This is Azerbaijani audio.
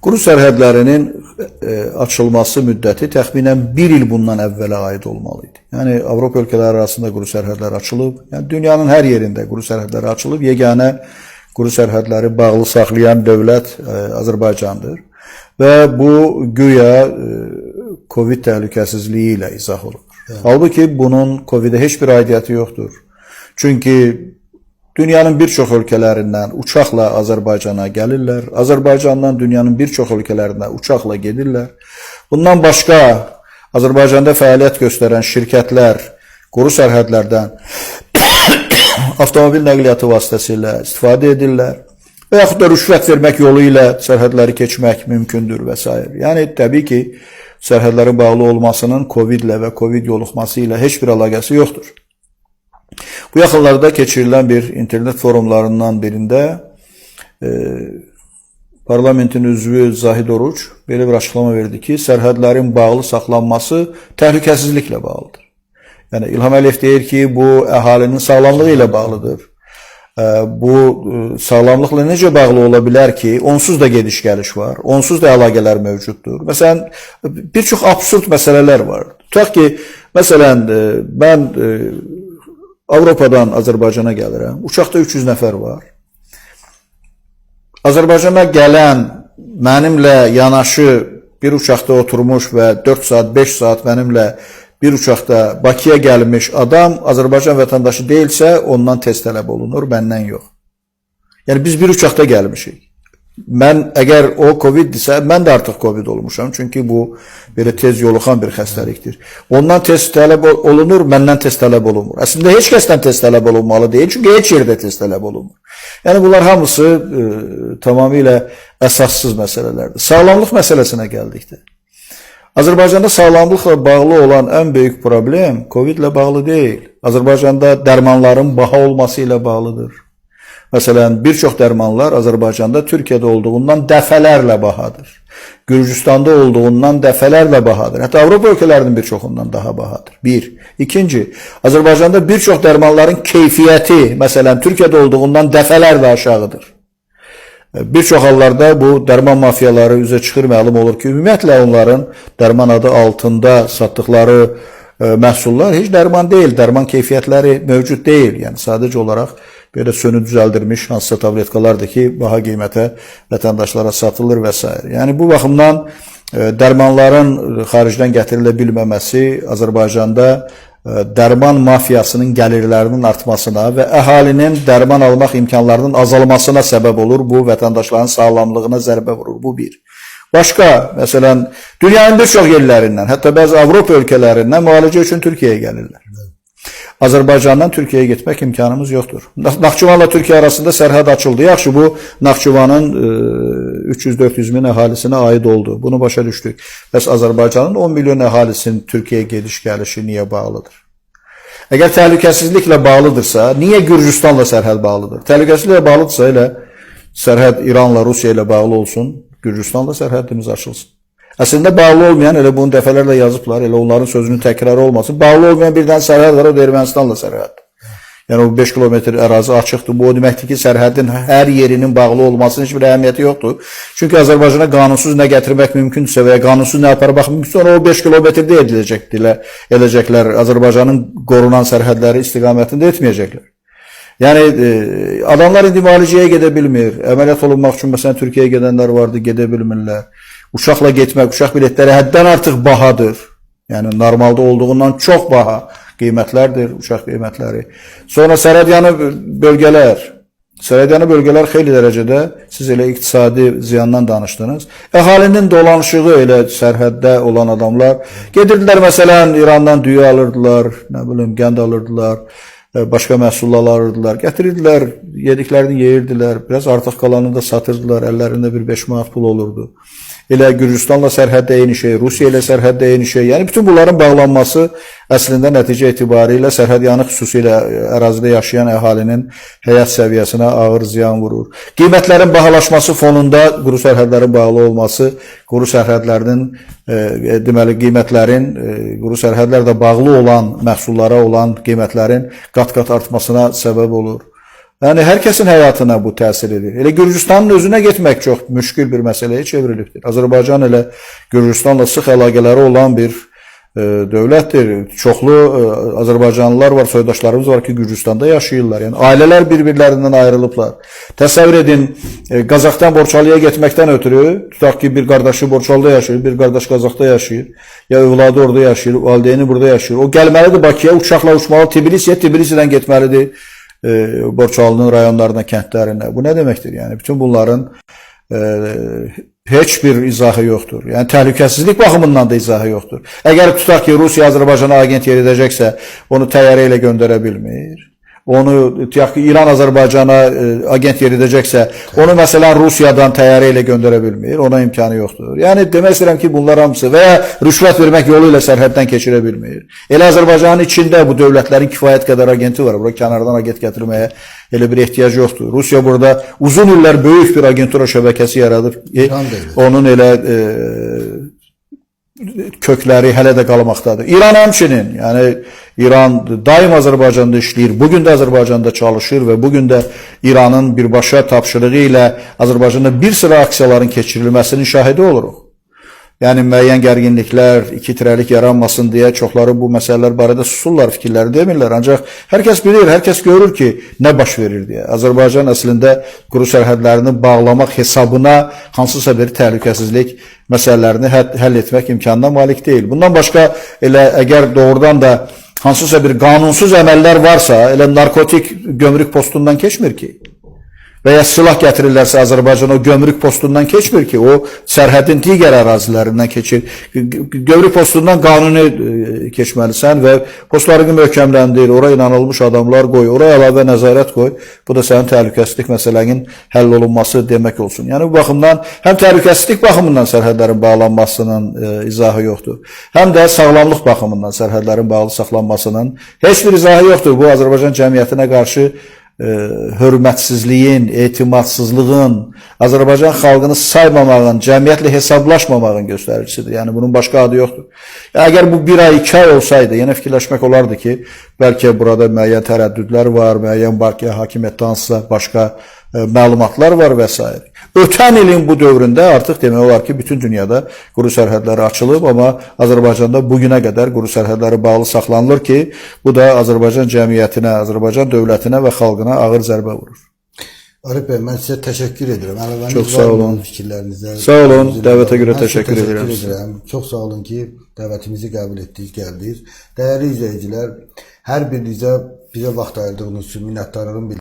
Quru sərhədlərinin açılması müddəti təxminən 1 il bundan əvvələ aid olmalı idi. Yəni, Avropa ölkələri arasında quru sərhədlər açılıb, yəni dünyanın hər yerində quru sərhədlər açılıb, yeganə quru sərhədləri bağlı saxlayan dövlət Azərbaycandır. Və bu, güya Covid təhlükəsizliyi ilə izah olunur. Halbuki, bunun Covid-ə heç bir aidiyyəti yoxdur. Çünki dünyanın bir çox ölkələrindən uçaqla Azərbaycana gəlirlər. Azərbaycandan dünyanın bir çox ölkələrinə uçaqla gedirlər. Bundan başqa, Azərbaycanda fəaliyyət göstərən şirkətlər quru sərhədlərdən avtomobil nəqliyyatı vasitəsilə istifadə edirlər. Və yaxud da rüşvət vermək yolu ilə sərhədləri keçmək mümkündür və s. Yəni, təbii ki, sərhədlərin bağlı olmasının Covid ilə və Covid yoluxması ilə heç bir əlaqəsi yoxdur. Bu yaxınlarda keçirilən bir internet forumlarından birində parlamentin üzvü Zahid Oruç belə bir açıqlama verdi ki, sərhədlərin bağlı saxlanması təhlükəsizliklə bağlıdır. Yəni, İlham Əliyev deyir ki, bu əhalinin sağlamlığı ilə bağlıdır. Bu sağlamlıqla necə bağlı ola bilər ki, onsuz da gediş-gəliş var, onsuz da əlaqələr mövcuddur. Məsələn, bir çox absurd məsələlər var. Tutaq ki, məsələn, mən Avropadan Azərbaycana gəlirəm, uçaqda 300 nəfər var. Azərbaycana gələn, mənimlə yanaşı bir uçaqda oturmuş və 4 saat, 5 saat mənimlə bir uçaqda Bakıya gəlmiş adam Azərbaycan vətəndaşı deyilsə, ondan test tələb olunur, məndən yox. Yəni, biz bir uçaqda gəlmişik. Əgər o Covid-dirsə, mən də artıq Covid olmuşam, çünki bu belə tez yoluxan bir xəstəlikdir. Ondan test tələb olunur, məndən test tələb olunmur. Əslində, heç kəsdən test tələb olunmalı deyil, çünki heç yerdə test tələb olunmur. Yəni, bunlar hamısı tamamilə əsassız məsələlərdir. Sağlamlıq məsələsinə gəldikdə. Azərbaycanda sağlamlıqla bağlı olan ən böyük problem Covid ilə bağlı deyil. Azərbaycanda dərmanların baha olması ilə bağlıdır. Məsələn, bir çox dərmanlar Azərbaycanda Türkiyədə olduğundan dəfələrlə bahadır. Gürcüstanda olduğundan dəfələrlə bahadır. Hətta Avropa ölkələrinin bir çoxundan daha bahadır. Bir. İkinci, Azərbaycanda bir çox dərmanların keyfiyyəti, məsələn, Türkiyədə olduğundan dəfələrlə aşağıdır. Bir çox hallarda bu dərman mafiyaları üzə çıxır, məlum olur ki, ümumiyyətlə onların dərman adı altında satdıqları məhsullar heç dərman deyil, dərman keyfiyyətləri mövcud deyil. Yəni, sadəcə olaraq belə sönü düzəldilmiş hansısa tabletkalardır ki, baha qiymətə vətəndaşlara satılır və s. Yəni, bu baxımdan dərmanların xaricdən gətirilə bilməməsi Azərbaycanda dərman mafiyasının gəlirlərinin artmasına və əhalinin dərman almaq imkanlarının azalmasına səbəb olur. Bu, vətəndaşların sağlamlığına zərbə vurur. Bu bir. Başqa, məsələn, dünyanın bir çox yerlərindən, hətta bəzi Avropa ölkələrindən müalicə üçün Türkiyəyə gəlirlər. Azərbaycandan Türkiyəyə getmək imkanımız yoxdur. Naxçıvanla Türkiyə arasında sərhəd açıldı. Yaxşı, bu Naxçıvanın 300-400 min əhalisinə aid oldu. Bunu başa düşdük. Bəs Azərbaycanın 10 milyon əhalisinin Türkiyəyə gediş-gəlişi niyə bağlıdır? Əgər təhlükəsizliklə bağlıdırsa, niyə Gürcüstanla sərhəd bağlıdır? Təhlükəsizliklə bağlıdırsa, elə sərhəd İranla, Rusiya ilə bağlı olsun, Gürcüstanla sərhədimiz açılsın. Əslində, bağlı olmayan, elə bunu dəfələrlə yazıblar, elə onların sözünün təkrarı olmasın. Bağlı olmayan bir dənə sərhəd var, o da Ermənistanla sərhəd. Yəni, o 5 kilometr ərazi açıqdır. Bu, o deməkdir ki, sərhədin hər yerinin bağlı olmasının heç bir əhəmiyyəti yoxdur. Çünki Azərbaycana qanunsuz nə gətirmək mümkündürsə və ya qanunsuz nə aparmaq mümkündürsə, ona o 5 kilometrdə ediləcəklər. Azərbaycanın qorunan sərhədləri istiqamətində etməyəcəklər. Yəni, adamlar indi müalicəyə gedə bilmir. Əməliyyat olunmaq üçün, məsələn, Türkiyəyə gedənlər vardı, gedə bilmirlər. Uçaqla getmək, uçaq biletləri həddən artıq bahadır. Yəni, normalda olduğundan çox baha qiymətlərdir uçaq qiymətləri. Sonra sərhədyanı bölgələr. Sərhədyanı bölgələr xeyli dərəcədə, siz elə iqtisadi ziyandan danışdınız. Əhalinin dolanışığı elə sərhəddə olan adamlar gedirdilər, məsələn, İrandan düyü alırdılar, nə bilim, qənd alırdılar, başqa məhsullar alırdılar, gətirirdilər, yediklərini yeyirdilər, biraz artıq qalanını da satırdılar, əllərində bir 5 manat pul olurdu. Elə Gürcüstanla sərhəddə eyni şey, Rusiya ilə sərhəddə eyni şey. Yəni, bütün bunların bağlanması əslində nəticə etibarilə sərhədyanı xüsusilə ərazidə yaşayan əhalinin həyat səviyyəsinə ağır ziyan vurur. Qiymətlərin bahalaşması fonunda quru sərhədlərin bağlı olması, quru sərhədlərinin, deməli, qiymətlərin, quru sərhədlərdə bağlı olan məhsullara olan qiymətlərin qat-qat artmasına səbəb olur. Yəni hər kəsin həyatına bu təsir edir. Elə Gürcüstanın özünə getmək çox müşkül bir məsələyə çevrilibdir. Azərbaycan elə Gürcüstanla sıx əlaqələri olan bir dövlətdir. Çoxlu Azərbaycanlılar var, soydaşlarımız var ki, Gürcüstanda yaşayırlar. Yəni ailələr bir-birlərindən ayrılıblar. Təsəvvür edin, Qazaxdan Borçalıya getməkdən ötürü, tutaq ki, bir qardaşı Borçalıda yaşayır, bir qardaş Qazaxda yaşayır, ya övladı orada yaşayır, valideyni burada yaşayır. O gəlməlidir Bakıya, uçaqla uçmalı Tbilisiyə, Tbilisidən getməlidir Borçalının rayonlarına, kəndlərinə. Bu nə deməkdir? Yəni bütün bunların heç bir izahı yoxdur. Yəni təhlükəsizlik baxımından da izahı yoxdur. Əgər tutaq ki, Rusiya Azərbaycana agent yeridəcəksə, onu təyyarə ilə göndərə bilmir. Onu tutaq ki, İran Azərbaycana agent yeridəcəksə, onu məsələn Rusiyadan təyyarə ilə göndərə bilmir. Ona imkanı yoxdur. Yəni demək istəyirəm ki, bunlar hamısı və ya rüşvət vermək yolu ilə sərhəddən keçirə bilmir. Elə Azərbaycanın içində bu dövlətlərin kifayət qədər agenti var. Bura kənardan agent gətirməyə elə bir ehtiyac yoxdur. Rusiya burada uzun illər böyük bir agentura şəbəkəsi yaradıb. Onun elə kökləri hələ də qalmaqdadır. İran həmçinin, yəni İran daim Azərbaycanda işləyir, bugün də Azərbaycanda çalışır və bugün də İranın birbaşa tapşırığı ilə Azərbaycanda bir sıra aksiyaların keçirilməsinin şahidi oluruq. Yəni müəyyən gərginliklər, iki tirəlik yaranmasın deyə çoxları bu məsələlər barədə susurlar, fikirləri demirlər. Ancaq hər kəs bilir, hər kəs görür ki, nə baş verir deyə. Azərbaycan əslində quru sərhədlərini bağlamaq hesabına hansısa bir təhlükəsizlik məsələlərini həll etmək imkanına malik deyil. Bundan başqa elə əgər doğrudan da hansısa bir qanunsuz əməllər varsa, elə narkotik gömrük postundan keçmir ki. Və ya silah gətirirlərsə Azərbaycan o gömrük postundan keçmir ki, o sərhədin digər ərazilərindən keçir. Gömrük postundan qanuni keçməlisən və postlarını möhkəmləndir, ora inanılmış adamlar qoy, ora əlavə nəzarət qoy. Bu da sənin təhlükəsizlik məsələnin həll olunması demək olsun. Yəni bu baxımdan həm təhlükəsizlik baxımından sərhədlərin bağlanmasının izahı yoxdur, həm də sağlamlıq baxımından sərhədlərin bağlı saxlanmasının heç bir izahı yoxdur. Bu Azərbaycan cəmiyyətinə qarşı hörmətsizliyin, etimadsızlığın, Azərbaycan xalqını saymamağın, cəmiyyətlə hesablaşmamağın göstəricisidir. Yəni bunun başqa adı yoxdur. Əgər bu bir ay, 2 ay olsaydı, yenə fikirləşmək olardı ki, bəlkə burada müəyyən tərəddüdlər var, müəyyən bəlkə hakimiyyətdə hansısa başqa məlumatlar var və s. Ötən ilin bu dövründə artıq demək olar ki, bütün dünyada quru sərhədləri açılıb, amma Azərbaycanda bugünə qədər quru sərhədləri bağlı saxlanılır ki, bu da Azərbaycan cəmiyyətinə, Azərbaycan dövlətinə və xalqına ağır zərbə vurur. Arif bəy, mən sizə təşəkkür edirəm. Çox sağ olun. Fikirlərinizə. Sağ olun, dəvətə görə təşəkkür edirəm. Çox sağ olun ki, dəvətimizi qəbul etdiniz, gəldiniz. Dəyərli izləyicilər, hər birinizə bizə vaxt ayırdığınız üçün minnətdarlığım bildirirəm.